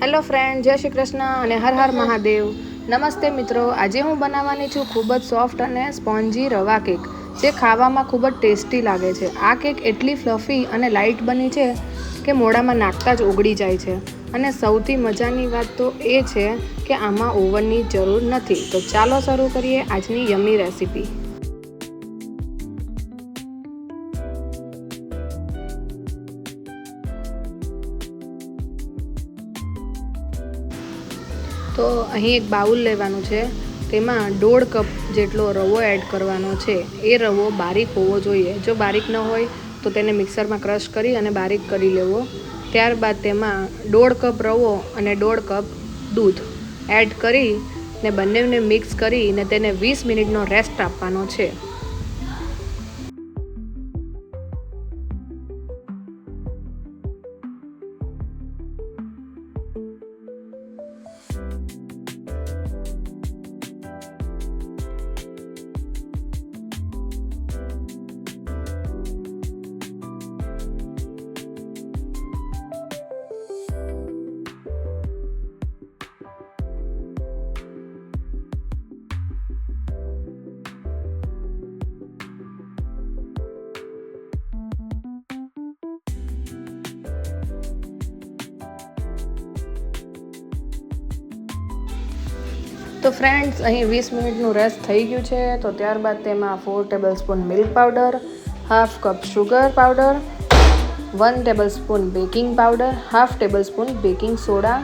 Hello friend, જય શ્રી કૃષ્ણ અને હર હર મહાદેવ. નમસ્તે મિત્રો, આજે હું બનાવવાની છું ખૂબ જ સોફ્ટ અને સ્પોન્જી રવા કેક, જે ખાવામાં ખૂબ જ ટેસ્ટી લાગે છે. આ કેક એટલી ફ્લફી અને લાઇટ બની છે કે મોઢામાં નાખતા જ ઓગળી જાય છે. અને સૌથી મજાની વાત તો એ છે કે આમાં ઓવનની જરૂર નથી. તો ચાલો શરૂ કરીએ આજની યમી રેસીપી. તો અહીં એક બાઉલ લેવાનું છે, તેમાં 1.5 કપ જેટલો રવો એડ કરવાનો છે. એ રવો બારીક હોવો જોઈએ. જો બારીક ન હોય તો તેને મિક્સરમાં ક્રશ કરી અને બારીક કરી લેવો. ત્યારબાદ તેમાં 1.5 કપ રવો અને 1.5 કપ દૂધ એડ કરી ને બંનેને મિક્સ કરીને તેને 20 મિનિટનો રેસ્ટ આપવાનો છે. તો ફ્રેન્ડ્સ, અહીં 20 મિનિટનું રેસ્ટ થઈ ગયું છે. તો ત્યારબાદ તેમાં 4 tablespoon milk powder, half cup sugar powder, 1 tablespoon baking powder, half tablespoon baking soda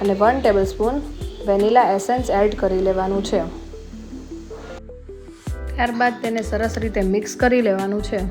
અને 1 ટેબલસ્પૂન વેનીલા એસેન્સ એડ કરી લેવાનું છે. ત્યારબાદ તેને સરસ રીતે મિક્સ કરી લેવાનું છે.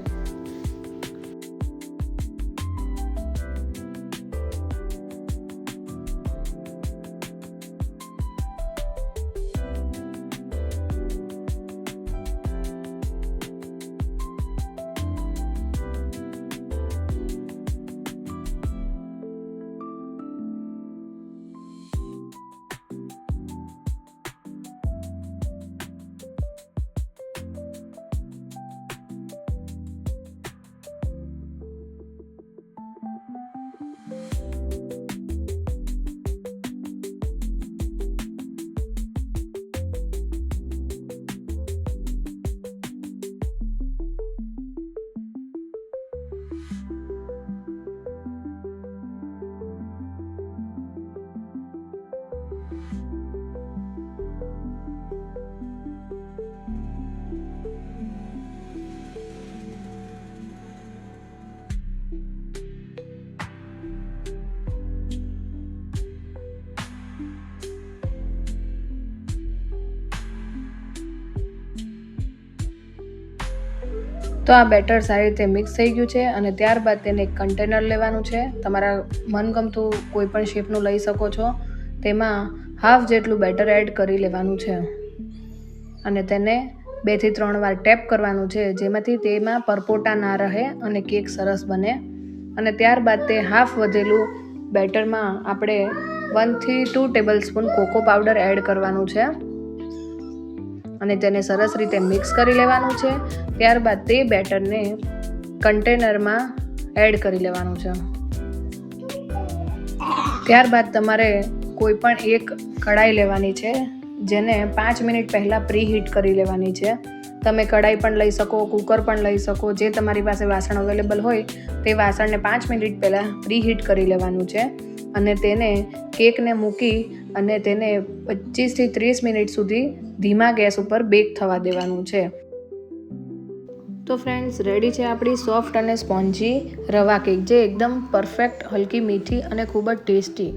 તો આ બેટર સારી રીતે મિક્સ થઈ ગયું છે અને ત્યારબાદ તેને એક કન્ટેનર લેવાનું છે. તમારા મનગમતું કોઈ પણ શેપનું લઈ શકો છો. તેમાં હાફ જેટલું બેટર એડ કરી લેવાનું છે અને તેને 2 થી 3 વાર ટેપ કરવાનું છે, જેમાંથી તેમાં પરપોટા ના રહે અને કેક સરસ બને. અને ત્યારબાદ તે હાફ વધેલું બેટરમાં આપણે 1 થી 2 ટેબલસ્પૂન કોકો પાવડર એડ કરવાનું છે અને તેને સરસ રીતે મિક્સ કરી લેવાનું છે. ત્યારબાદ તે બેટરને કન્ટેનરમાં એડ કરી લેવાનું છે. ત્યારબાદ તમારે કોઈ પણ એક કઢાઈ લેવાની છે, જેને 5 મિનિટ પહેલાં પ્રીહીટ કરી લેવાની છે. તમે કઢાઈ પણ લઈ શકો, કુકર પણ લઈ શકો, જે તમારી પાસે વાસણ અવેલેબલ હોય તે વાસણને 5 મિનિટ પહેલાં પ્રીહીટ કરી લેવાનું છે અને તેને કેકને મૂકી અને તેને 25 થી 30 મિનિટ સુધી ધીમા ગેસ ઉપર બેક થવા દેવાનું છે. તો ફ્રેન્ડ્સ, રેડી છે આપણી સોફ્ટ અને સ્પોન્જી રવા કેક, જે એકદમ પરફેક્ટ, હલકી મીઠી અને ખૂબ જ ટેસ્ટી.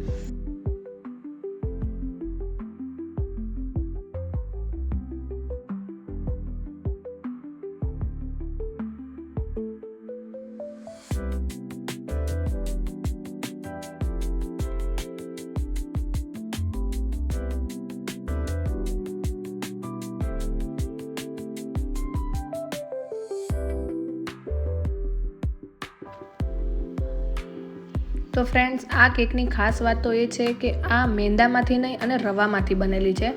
તો ફ્રેન્ડ્સ, આ કેકની ખાસ વાત તો એ છે કે આ મેંદામાંથી નહીં અને રવામાંથી બનેલી છે.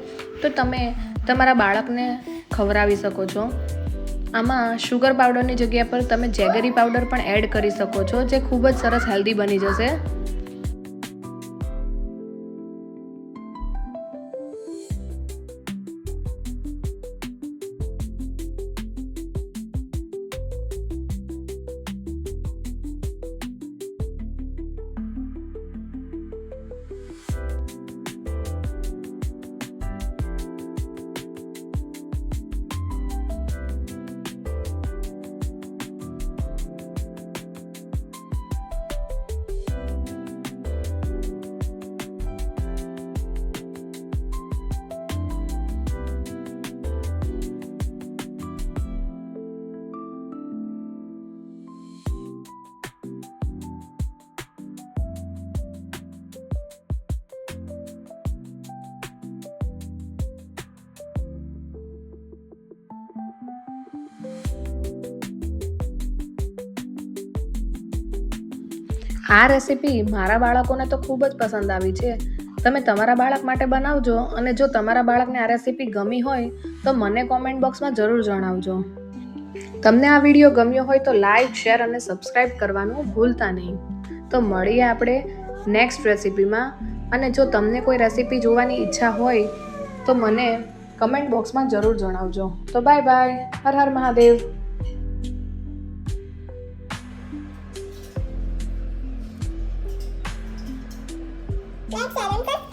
તો તમે તમારા બાળકને ખવડાવી શકો છો. આમાં શુગર પાવડરની જગ્યા પર તમે જેગરી પાવડર પણ એડ કરી શકો છો, જે ખૂબ જ સરસ હેલ્ધી બની જશે. આ રેસીપી મારા બાળકોને તો ખૂબ જ પસંદ આવી છે. તમે તમારા બાળક માટે બનાવજો અને જો તમારા બાળકને આ રેસીપી ગમી હોય તો મને કોમેન્ટ બોક્સમાં જરૂર જણાવજો. તમને આ વિડીયો ગમ્યો હોય તો લાઈક, શેર અને સબસ્ક્રાઈબ કરવાનું ભૂલતા નહીં. તો મળીએ આપણે નેક્સ્ટ રેસીપીમાં. અને જો તમને કોઈ રેસીપી જોવાની ઈચ્છા હોય તો મને કમેન્ટ બોક્સમાં જરૂર જણાવજો. તો bye bye. Har Har Mahadev. Like, share and subscribe.